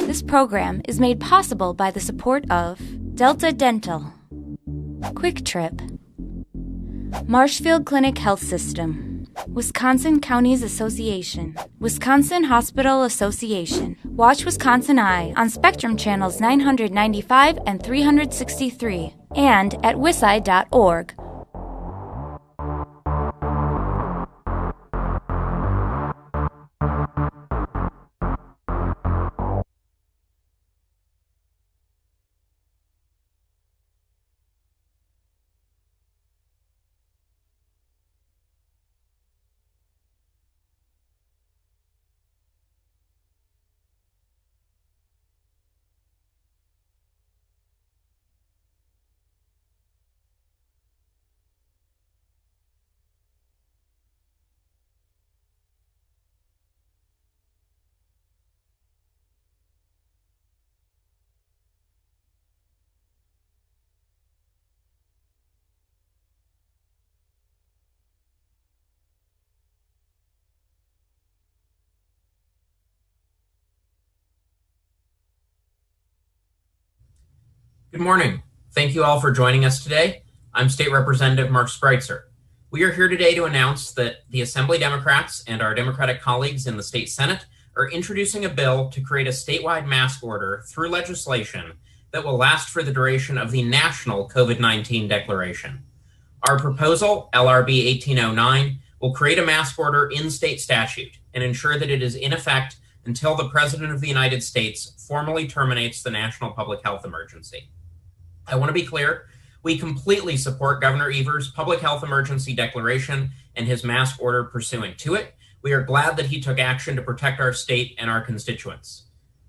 This program is made possible by the support of Delta Dental, Quick Trip, Marshfield Clinic Health System, Wisconsin Counties Association, Wisconsin Hospital Association. Watch Wisconsin Eye on Spectrum Channels 995 and 363 and at wiseye.org. Good morning. Thank you all for joining us today. I'm State Representative Mark Spreitzer. We are here today to announce that the Assembly Democrats and our Democratic colleagues in the state Senate are introducing a bill to create a statewide mask order through legislation that will last for the duration of the national COVID-19 declaration. Our proposal, LRB 1809, will create a mask order in state statute and ensure that it is in effect until the President of the United States formally terminates the national public health emergency. I want to be clear, we completely support Governor Evers' public health emergency declaration and his mask order pursuant to it. We are glad that he took action to protect our state and our constituents.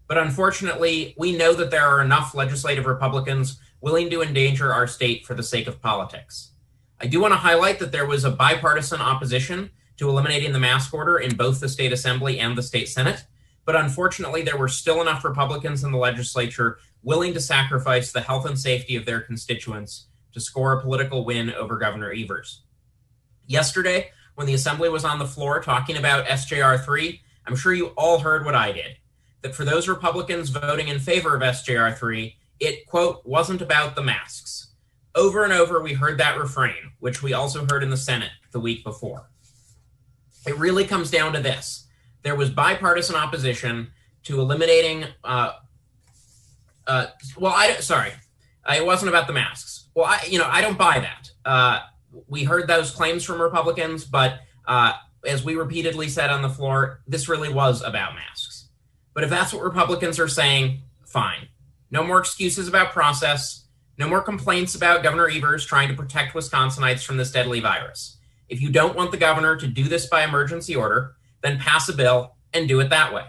But unfortunately, we know that there are enough legislative Republicans willing to endanger our state for the sake of politics. I do want to highlight that there was a bipartisan opposition to eliminating the mask order in both the state assembly and the state Senate. But unfortunately, there were still enough Republicans in the legislature willing to sacrifice the health and safety of their constituents to score a political win over Governor Evers. Yesterday, when the Assembly was on the floor talking about SJR 3, I'm sure you all heard what I did, that for those Republicans voting in favor of SJR 3, it, quote, wasn't about the masks. Over and over, we heard that refrain, which we also heard in the Senate the week before. It really comes down to this. There was bipartisan opposition to eliminating, it wasn't about the masks. Well, I don't buy that. We heard those claims from Republicans, but as we repeatedly said on the floor, this really was about masks. But if that's what Republicans are saying, fine. No more excuses about process. No more complaints about Governor Evers trying to protect Wisconsinites from this deadly virus. If you don't want the governor to do this by emergency order, then pass a bill and do it that way.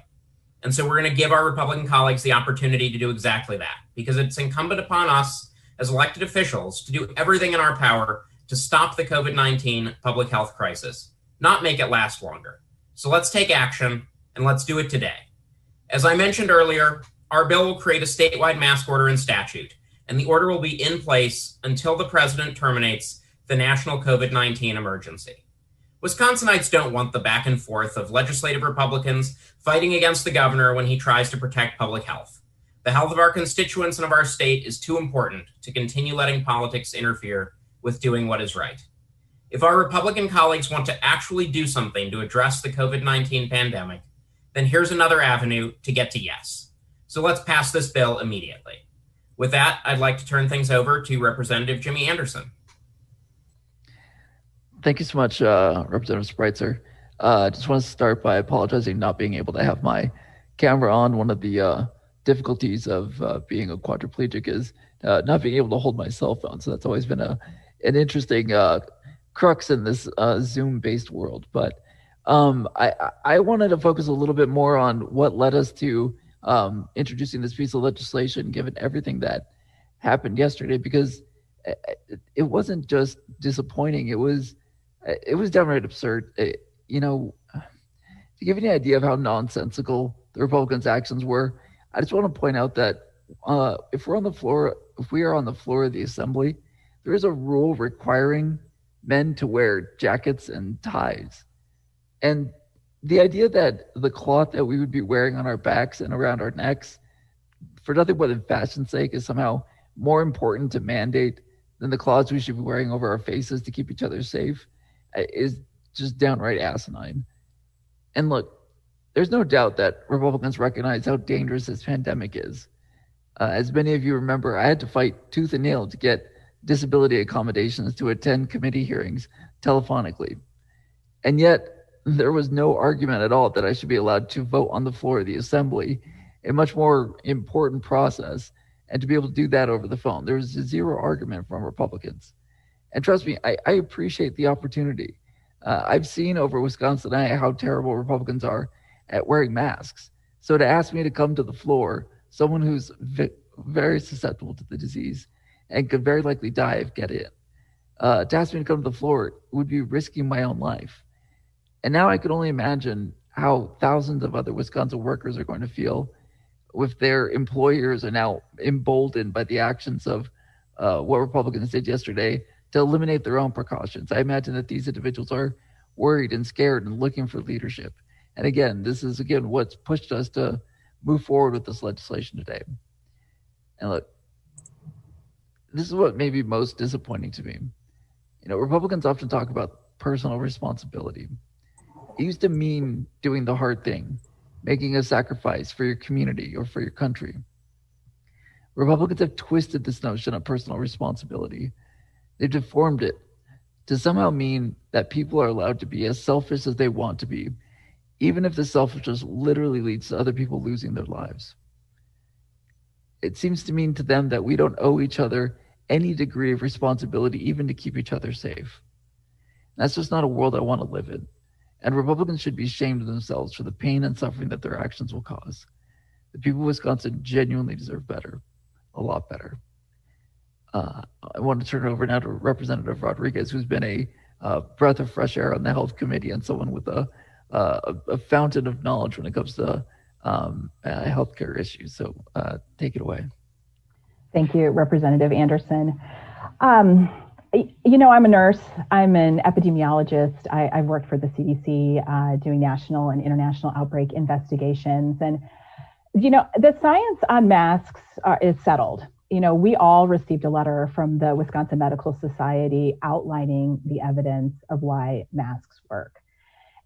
And so we're going to give our Republican colleagues the opportunity to do exactly that, because it's incumbent upon us as elected officials to do everything in our power to stop the COVID-19 public health crisis, not make it last longer. So let's take action, and let's do it today. As I mentioned earlier, our bill will create a statewide mask order in statute, and the order will be in place until the president terminates the national COVID-19 emergency. Wisconsinites don't want the back and forth of legislative Republicans fighting against the governor when he tries to protect public health. The health of our constituents and of our state is too important to continue letting politics interfere with doing what is right. If our Republican colleagues want to actually do something to address the COVID-19 pandemic, then here's another avenue to get to yes. So let's pass this bill immediately. With that, I'd like to turn things over to Representative Jimmy Anderson. Thank you so much, Representative Spreitzer. I just want to start by apologizing not being able to have my camera on. One of the difficulties of being a quadriplegic is not being able to hold my cell phone. So that's always been an interesting crux in this Zoom-based world. But I wanted to focus a little bit more on what led us to introducing this piece of legislation, given everything that happened yesterday, because it wasn't just disappointing. It was downright absurd. To give you an idea of how nonsensical the Republicans' actions were, I just want to point out that if we are on the floor of the assembly, there is a rule requiring men to wear jackets and ties. And the idea that the cloth that we would be wearing on our backs and around our necks for nothing more than fashion's sake is somehow more important to mandate than the cloths we should be wearing over our faces to keep each other safe is just downright asinine. And look, there's no doubt that Republicans recognize how dangerous this pandemic is. As many of you remember, I had to fight tooth and nail to get disability accommodations to attend committee hearings telephonically. And yet, there was no argument at all that I should be allowed to vote on the floor of the assembly, a much more important process, and to be able to do that over the phone. There was zero argument from Republicans. And trust me, I appreciate the opportunity. I've seen over Wisconsin how terrible Republicans are at wearing masks. So to ask me to come to the floor, someone who's very susceptible to the disease and could very likely die if get it, to ask me to come to the floor would be risking my own life. And now I can only imagine how thousands of other Wisconsin workers are going to feel if their employers are now emboldened by the actions of what Republicans did yesterday to eliminate their own precautions. I imagine that these individuals are worried and scared and looking for leadership. And again, this is what's pushed us to move forward with this legislation today. And look, this is what may be most disappointing to me. Republicans often talk about personal responsibility. It used to mean doing the hard thing, making a sacrifice for your community or for your country. Republicans have twisted this notion of personal responsibility. They've deformed it to somehow mean that people are allowed to be as selfish as they want to be, even if the selfishness literally leads to other people losing their lives. It seems to mean to them that we don't owe each other any degree of responsibility, even to keep each other safe. That's just not a world I want to live in. And Republicans should be ashamed of themselves for the pain and suffering that their actions will cause. The people of Wisconsin genuinely deserve better, a lot better. I want to turn it over now to Representative Rodriguez, who's been a breath of fresh air on the Health Committee and someone with a fountain of knowledge when it comes to healthcare issues. So take it away. Thank you, Representative Anderson. I'm a nurse. I'm an epidemiologist. I've worked for the CDC doing national and international outbreak investigations. And, the science on masks is settled. We all received a letter from the Wisconsin Medical Society outlining the evidence of why masks work.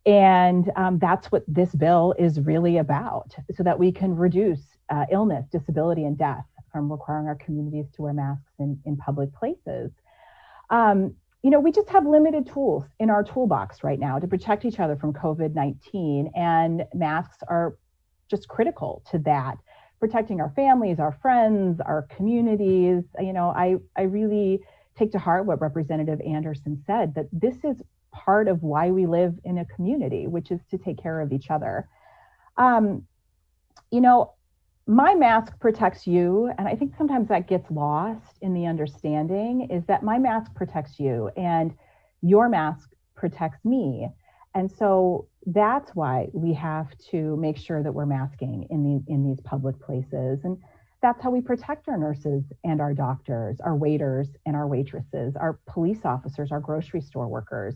And that's what this bill is really about, so that we can reduce illness, disability, and death from requiring our communities to wear masks in public places. We just have limited tools in our toolbox right now to protect each other from COVID-19, and masks are just critical to that, protecting our families, our friends, our communities. I really take to heart what Representative Anderson said, that this is part of why we live in a community, which is to take care of each other. My mask protects you, and I think sometimes that gets lost in the understanding, is that my mask protects you and your mask protects me. And so that's why we have to make sure that we're masking in these public places. And that's how we protect our nurses and our doctors, our waiters and our waitresses, our police officers, our grocery store workers.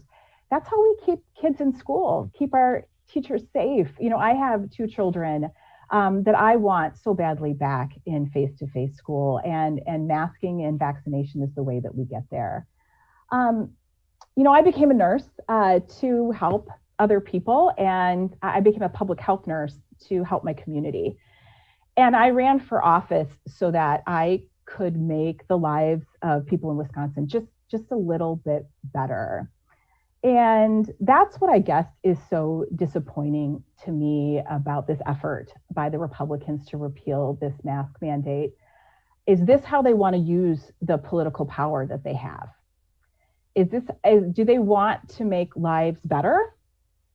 That's how we keep kids in school, keep our teachers safe. I have 2 children that I want so badly back in face-to-face school, and masking and vaccination is the way that we get there. I became a nurse to help other people, and I became a public health nurse to help my community. And I ran for office so that I could make the lives of people in Wisconsin just a little bit better. And that's what I guess is so disappointing to me about this effort by the Republicans to repeal this mask mandate. Is this how they want to use the political power that they have? Do they want to make lives better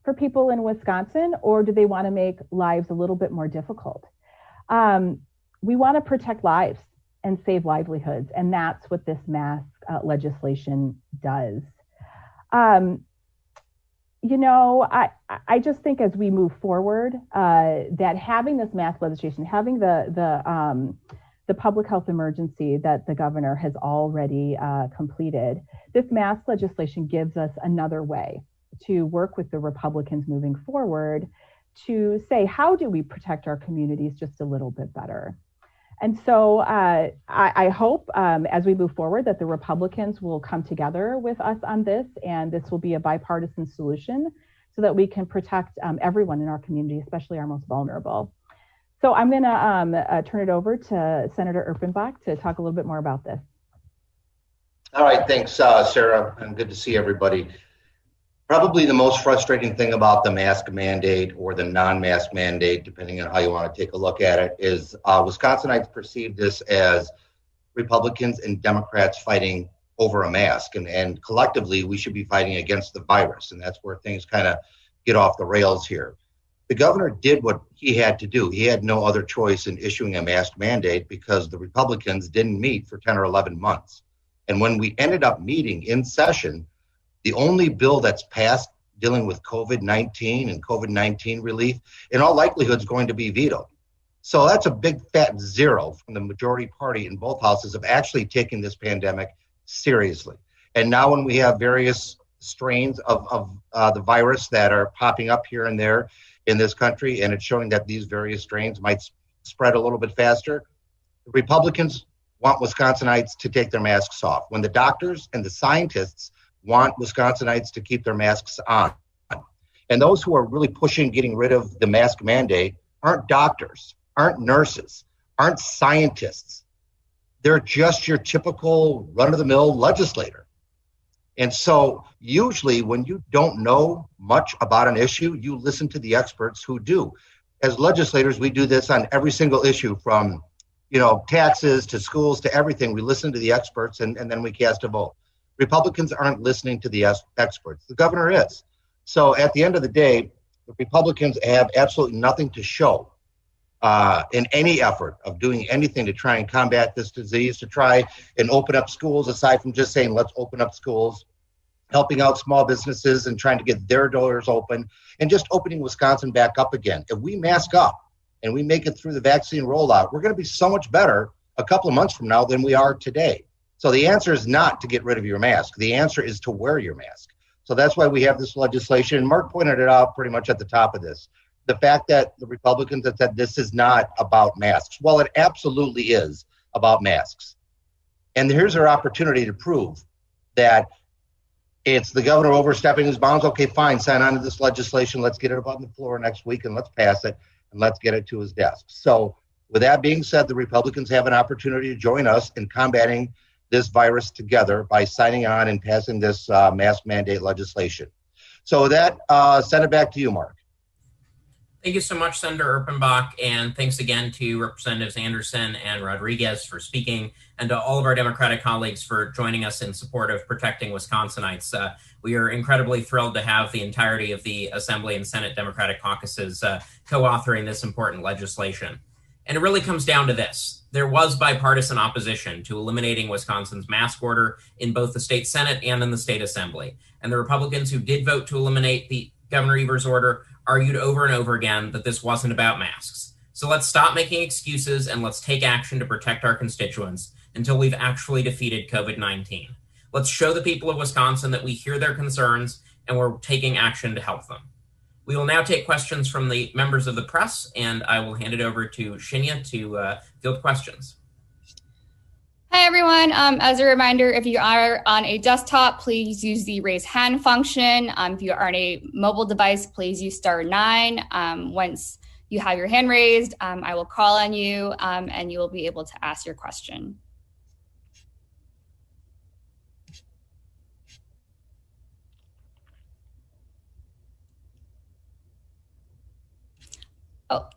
for people in Wisconsin, or do they want to make lives a little bit more difficult? We want to protect lives and save livelihoods, and that's what this mask legislation does. I just think as we move forward, that having this mask legislation, having the public health emergency that the governor has already completed, this mask legislation gives us another way to work with the Republicans moving forward to say, how do we protect our communities just a little bit better? And so I hope as we move forward that the Republicans will come together with us on this, and this will be a bipartisan solution so that we can protect everyone in our community, especially our most vulnerable. So I'm going to turn it over to Senator Erpenbach to talk a little bit more about this. All right, thanks, Sarah, and good to see everybody. Probably the most frustrating thing about the mask mandate or the non-mask mandate, depending on how you want to take a look at it, is Wisconsinites perceive this as Republicans and Democrats fighting over a mask. And collectively, we should be fighting against the virus. And that's where things kind of get off the rails here. The governor did what he had to do. He had no other choice in issuing a mask mandate because the Republicans didn't meet for 10 or 11 months. And when we ended up meeting in session, the only bill that's passed dealing with COVID-19 and COVID-19 relief, in all likelihood, is going to be vetoed. So that's a big fat zero from the majority party in both houses of actually taking this pandemic seriously. And now when we have various strains of the virus that are popping up here and there in this country, and it's showing that these various strains might spread a little bit faster, the Republicans want Wisconsinites to take their masks off, when the doctors and the scientists want Wisconsinites to keep their masks on. And those who are really pushing getting rid of the mask mandate aren't doctors, aren't nurses, aren't scientists. They're just your typical run-of-the-mill legislator. And so usually when you don't know much about an issue, you listen to the experts who do. As legislators, we do this on every single issue, from taxes to schools to everything. We listen to the experts and then we cast a vote. Republicans aren't listening to the experts. The governor is. So at the end of the day, the Republicans have absolutely nothing to show in any effort of doing anything to try and combat this disease, to try and open up schools, aside from just saying, let's open up schools, helping out small businesses and trying to get their doors open, and just opening Wisconsin back up again. If we mask up and we make it through the vaccine rollout, we're going to be so much better a couple of months from now than we are today. So the answer is not to get rid of your mask. The answer is to wear your mask. So that's why we have this legislation. And Mark pointed it out pretty much at the top of this. The fact that the Republicans have said this is not about masks. Well, it absolutely is about masks. And here's our opportunity to prove that it's the governor overstepping his bounds. Okay, fine, sign on to this legislation. Let's get it up on the floor next week and let's pass it and let's get it to his desk. So with that being said, the Republicans have an opportunity to join us in combating this virus together by signing on and passing this mask mandate legislation. So with that, send it back to you, Mark. Thank you so much, Senator Erpenbach, and thanks again to Representatives Anderson and Rodriguez for speaking, and to all of our Democratic colleagues for joining us in support of protecting Wisconsinites. We are incredibly thrilled to have the entirety of the Assembly and Senate Democratic caucuses co-authoring this important legislation. And it really comes down to this. There was bipartisan opposition to eliminating Wisconsin's mask order in both the state Senate and in the state Assembly. And the Republicans who did vote to eliminate the Governor Evers' order argued over and over again that this wasn't about masks. So let's stop making excuses and let's take action to protect our constituents until we've actually defeated COVID-19. Let's show the people of Wisconsin that we hear their concerns and we're taking action to help them. We will now take questions from the members of the press, and I will hand it over to Shinya to field questions. Hi, everyone. As a reminder, if you are on a desktop, please use the raise hand function. If you are on a mobile device, please use *9. Once you have your hand raised, I will call on you and you will be able to ask your question.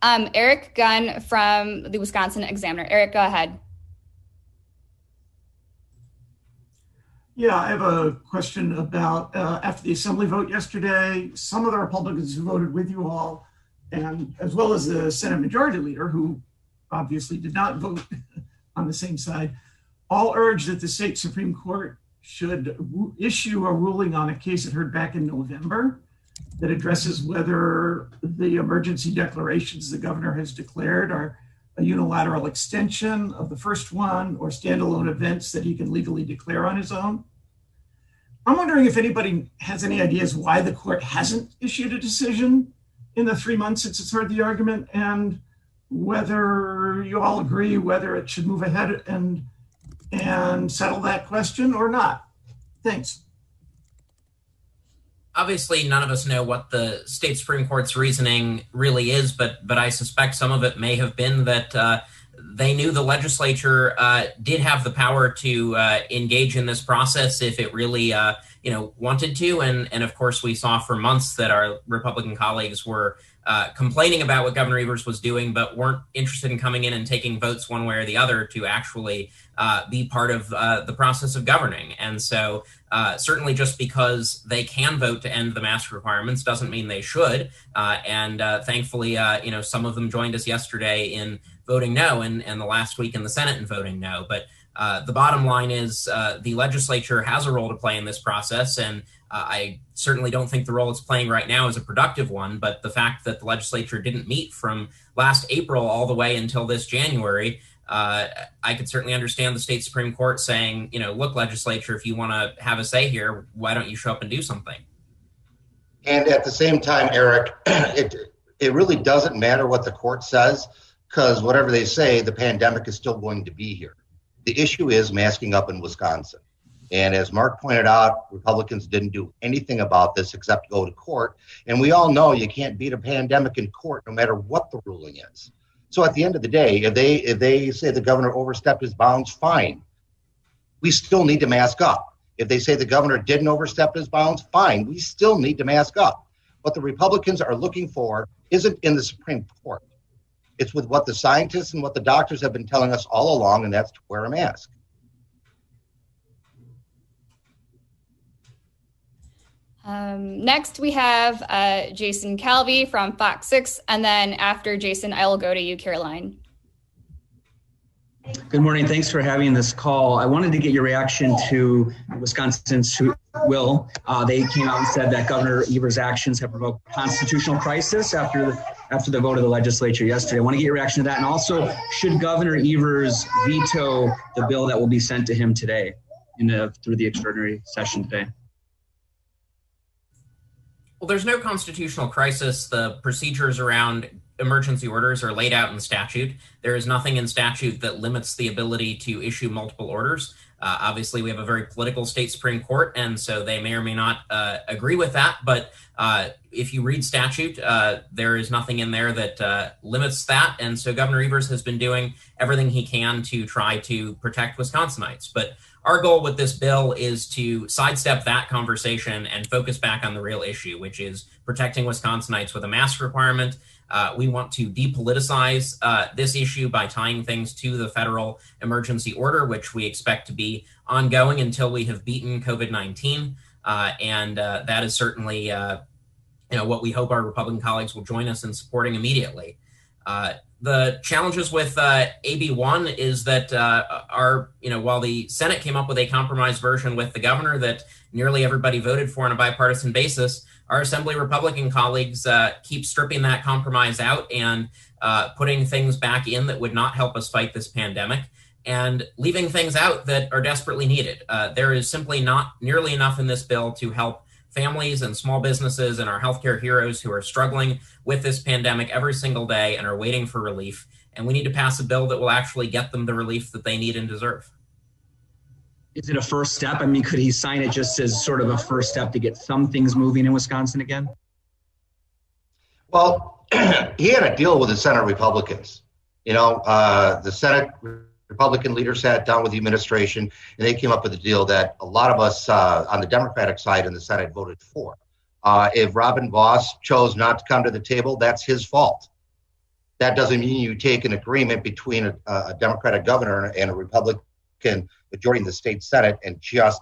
Erik Gunn from the Wisconsin Examiner. Erik, go ahead. Yeah, I have a question about after the Assembly vote yesterday, some of the Republicans who voted with you all, and as well as the Senate Majority Leader, who obviously did not vote on the same side, all urged that the state Supreme Court should issue a ruling on a case it heard back in November that addresses whether the emergency declarations the governor has declared are a unilateral extension of the first one or standalone events that he can legally declare on his own. I'm wondering if anybody has any ideas why the court hasn't issued a decision in the 3 months since it's heard the argument, and whether you all agree whether it should move ahead and settle that question or not. Thanks. Obviously, none of us know what the state Supreme Court's reasoning really is, but I suspect some of it may have been that they knew the legislature did have the power to engage in this process if it really wanted to. And of course, we saw for months that our Republican colleagues were complaining about what Governor Evers was doing, but weren't interested in coming in and taking votes one way or the other to actually be part of the process of governing. And so certainly just because they can vote to end the mask requirements doesn't mean they should. And thankfully, some of them joined us yesterday in voting no, and the last week in the Senate in voting no. But the bottom line is the legislature has a role to play in this process, and I certainly don't think the role it's playing right now is a productive one, but the fact that the legislature didn't meet from last April all the way until this January, I could certainly understand the state Supreme Court saying, look, legislature, if you want to have a say here, why don't you show up and do something? And at the same time, Eric, it really doesn't matter what the court says, because whatever they say, the pandemic is still going to be here. The issue is masking up in Wisconsin. And as Mark pointed out, Republicans didn't do anything about this except go to court. And we all know you can't beat a pandemic in court no matter what the ruling is. So at the end of the day, if they say the governor overstepped his bounds, fine. We still need to mask up. If they say the governor didn't overstep his bounds, fine. We still need to mask up. What the Republicans are looking for isn't in the Supreme Court. It's with what the scientists and what the doctors have been telling us all along, and that's to wear a mask. Next, we have Jason Calvi from Fox 6, and then after Jason, I will go to you, Caroline. Good morning. Thanks for having this call. I wanted to get your reaction to Wisconsin's will. They came out and said that Governor Evers' actions have provoked constitutional crisis after the vote of the legislature yesterday. I want to get your reaction to that. And also, should Governor Evers veto the bill that will be sent to him today through the extraordinary session today? Well, there's no constitutional crisis. The procedures around emergency orders are laid out in statute. There is nothing in statute that limits the ability to issue multiple orders. Obviously, we have a very political state Supreme Court, and so they may or may not agree with that. But if you read statute, there is nothing in there that limits that. And so Governor Evers has been doing everything he can to try to protect Wisconsinites. But our goal with this bill is to sidestep that conversation and focus back on the real issue, which is protecting Wisconsinites with a mask requirement. We want to depoliticize this issue by tying things to the federal emergency order, which we expect to be ongoing until we have beaten COVID-19. And that is certainly what we hope our Republican colleagues will join us in supporting immediately. The challenges with AB1 is that while the Senate came up with a compromise version with the governor that nearly everybody voted for on a bipartisan basis, our Assembly Republican colleagues keep stripping that compromise out and putting things back in that would not help us fight this pandemic and leaving things out that are desperately needed. There is simply not nearly enough in this bill to help families and small businesses and our healthcare heroes who are struggling with this pandemic every single day and are waiting for relief. And we need to pass a bill that will actually get them the relief that they need and deserve. Is it a first step? I mean, could he sign it just as sort of a first step to get some things moving in Wisconsin again? Well, he had a deal with the Senate Republicans. The Senate Republican leader sat down with the administration, and they came up with a deal that a lot of us on the Democratic side in the Senate voted for. If Robin Vos chose not to come to the table, that's his fault. That doesn't mean you take an agreement between a Democratic governor and a Republican majority in the state Senate and just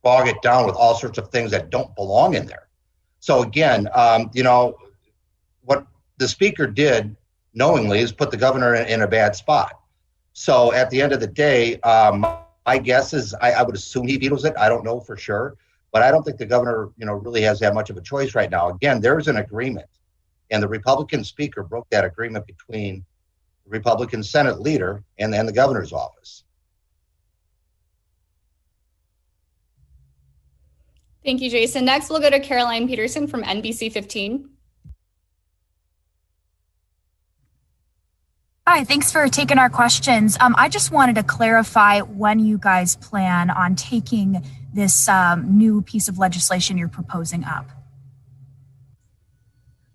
bog it down with all sorts of things that don't belong in there. So again, what the speaker did knowingly is put the governor in a bad spot. So at the end of the day, my guess is I would assume he vetoes it. I don't know for sure, but I don't think the governor, really has that much of a choice right now. Again, there's an agreement, and the Republican speaker broke that agreement between the Republican Senate leader and the governor's office. Thank you, Jason. Next, we'll go to Caroline Peterson from NBC 15. Hi, thanks for taking our questions. I just wanted to clarify when you guys plan on taking this new piece of legislation you're proposing up.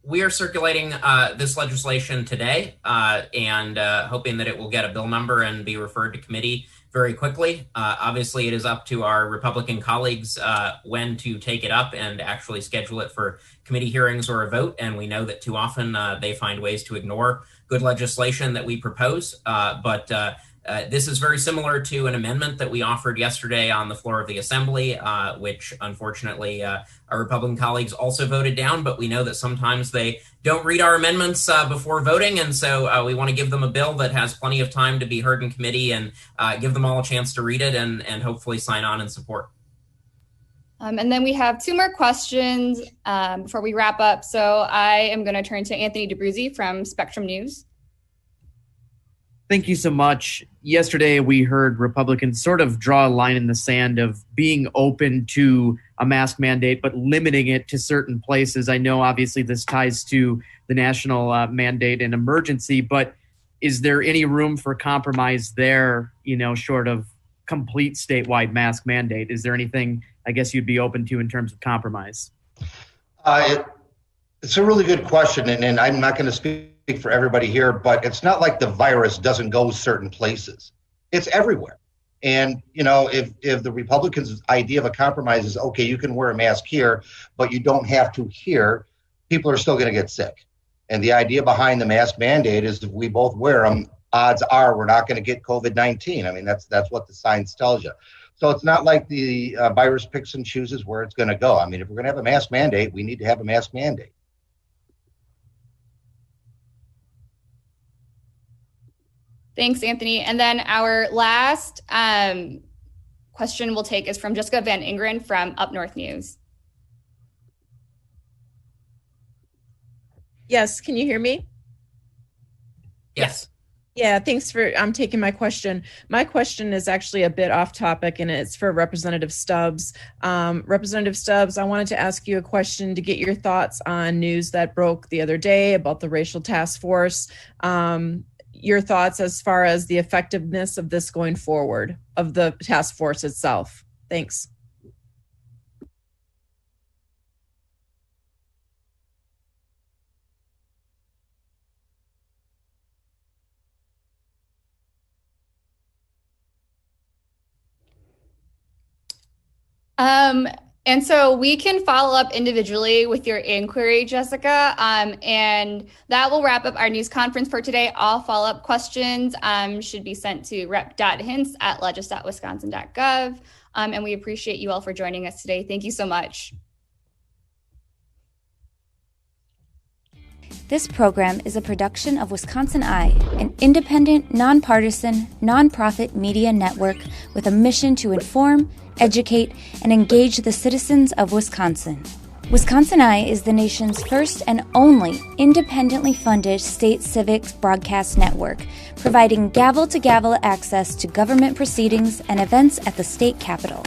We are circulating this legislation today and hoping that it will get a bill number and be referred to committee very quickly. Obviously, it is up to our Republican colleagues when to take it up and actually schedule it for committee hearings or a vote. And we know that too often they find ways to ignore good legislation that we propose. But this is very similar to an amendment that we offered yesterday on the floor of the Assembly, which unfortunately our Republican colleagues also voted down. But we know that sometimes they don't read our amendments before voting. And so we want to give them a bill that has plenty of time to be heard in committee and give them all a chance to read it and hopefully sign on and support. And then we have two more questions before we wrap up. So I am going to turn to Anthony DaBruzzi from Spectrum News. Thank you so much. Yesterday, we heard Republicans sort of draw a line in the sand of being open to a mask mandate, but limiting it to certain places. I know, obviously, this ties to the national mandate and emergency, but is there any room for compromise there, short of complete statewide mask mandate? Is there anything, I guess, you'd be open to in terms of compromise? It's a really good question, and I'm not going to speak for everybody here, but it's not like the virus doesn't go certain places. It's everywhere. And, if the Republicans' idea of a compromise is, okay, you can wear a mask here, but you don't have to here, people are still going to get sick. And the idea behind the mask mandate is if we both wear them, odds are we're not going to get COVID-19. I mean, that's what the science tells you. So it's not like the virus picks and chooses where it's going to go. I mean, if we're going to have a mask mandate, we need to have a mask mandate. Thanks, Anthony. And then our last question we'll take is from Jessica Van Ingeren from Up North News. Yes, can you hear me? Yes. Yeah, thanks for taking my question. My question is actually a bit off topic, and it's for Representative Stubbs. Representative Stubbs, I wanted to ask you a question to get your thoughts on news that broke the other day about the racial task force. Your thoughts as far as the effectiveness of this going forward, of the task force itself. Thanks. And so we can follow up individually with your inquiry, Jessica, and that will wrap up our news conference for today. All follow-up questions should be sent to rep.hints@legis.wisconsin.gov, and we appreciate you all for joining us today. Thank you so much. This program is a production of Wisconsin Eye, an independent, nonpartisan, nonprofit media network with a mission to inform, educate, and engage the citizens of Wisconsin. Wisconsin Eye is the nation's first and only independently funded state civics broadcast network, providing gavel-to-gavel access to government proceedings and events at the state capitol.